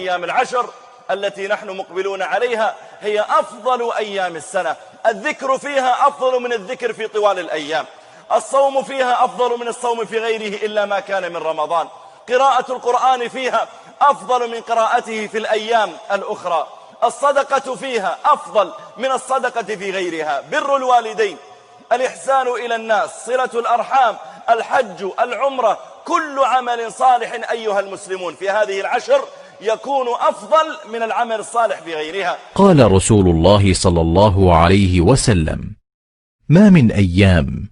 أيام العشر التي نحن مقبلون عليها هي أفضل أيام السنة. الذكر فيها أفضل من الذكر في طوال الأيام. الصوم فيها أفضل من الصوم في غيره إلا ما كان من رمضان. قراءة القرآن فيها أفضل من قراءته في الأيام الأخرى. الصدقة فيها أفضل من الصدقة في غيرها. بر الوالدين، الإحسان إلى الناس، صلة الأرحام، الحج، العمرة، كل عمل صالح أيها المسلمون في هذه العشر يكون أفضل من العمل الصالح في غيرها. قال رسول الله صلى الله عليه وسلم: ما من أيام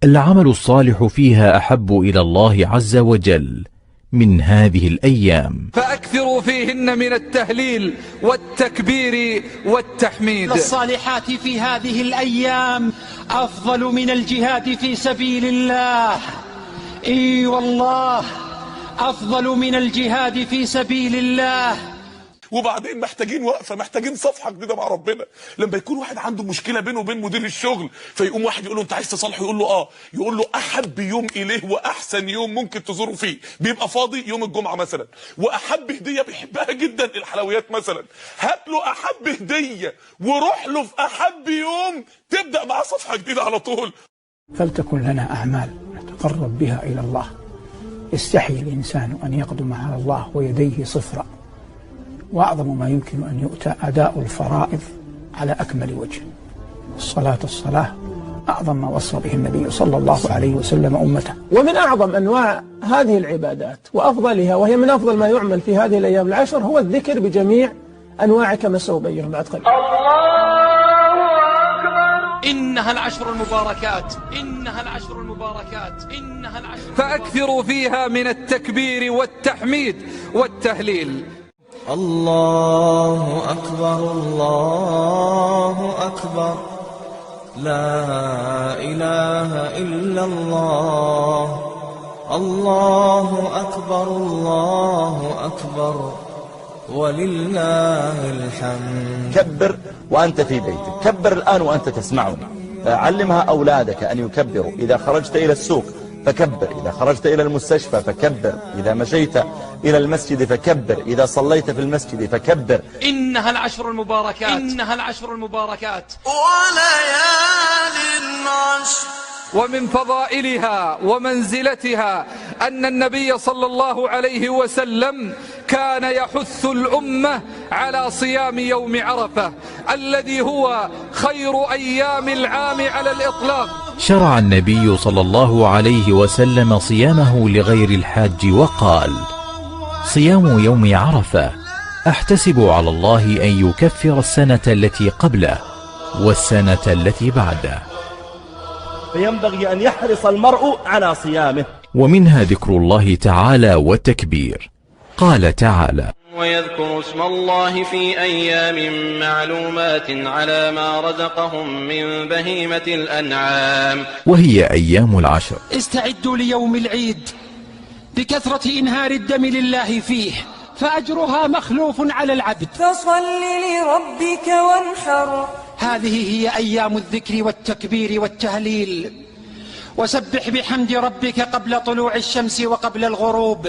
العمل الصالح فيها أحب إلى الله عز وجل من هذه الأيام، فأكثروا فيهن من التهليل والتكبير والتحميد. الصالحات في هذه الأيام أفضل من الجهاد في سبيل الله. إي والله أفضل من الجهاد في سبيل الله. وبعدين محتاجين وقفه، محتاجين صفحه جديده مع ربنا. لما يكون واحد عنده مشكله بينه وبين مدير الشغل، فيقوم واحد يقول له انت عايز تصالحه، يقول له اه، يقول له احب يوم اليه واحسن يوم ممكن تزوره فيه بيبقى فاضي يوم الجمعه مثلا، واحب هديه بيحبها جدا الحلويات مثلا، هات له احب هديه وروح له في احب يوم، تبدا معاه صفحه جديده على طول. فلتكن لنا اعمال نتقرب بها الى الله. يستحي الانسان ان يقدم على الله ويديه صفرا، وأعظم ما يمكن أن يؤتى أداء الفرائض على أكمل وجه. الصلاة أعظم ما وصى به النبي صلى الله عليه وسلم أمته. ومن أعظم أنواع هذه العبادات وأفضلها، وهي من أفضل ما يعمل في هذه الأيام العشر، هو الذكر بجميع أنواعه كما سأبين بعد قليل. إنها العشر المباركات، إنها العشر المباركات، إنها العشر. فأكثروا فيها من التكبير والتحميد والتهليل. الله أكبر الله أكبر، لا إله إلا الله، الله أكبر الله أكبر، ولله الحمد. كبر وأنت في بيتك، كبر الآن وأنت تسمعني. علمها أولادك أن يكبروا. إذا خرجت إلى السوق فكبر، إذا خرجت إلى المستشفى فكبر، إذا مشيت إلى المسجد فكبر، إذا صليت في المسجد فكبر. إنها العشر المباركات، إنها العشر المباركات، وليال عشر. ومن فضائلها ومنزلتها أن النبي صلى الله عليه وسلم كان يحث الأمة على صيام يوم عرفة الذي هو خير أيام العام على الإطلاق. شرع النبي صلى الله عليه وسلم صيامه لغير الحاج وقال: صيام يوم عرفة أحتسب على الله أن يكفر السنة التي قبله والسنة التي بعده. فينبغي أن يحرص المرء على صيامه. ومنها ذكر الله تعالى والتكبير. قال تعالى: ويذكر اسم الله في أيام معلومات على ما رزقهم من بهيمة الأنعام، وهي أيام العشر. استعدوا ليوم العيد بكثرة إنهار الدم لله فيه، فأجرها مخلوف على العبد. فصل لربك وانحر. هذه هي أيام الذكر والتكبير والتهليل. وسبح بحمد ربك قبل طلوع الشمس وقبل الغروب.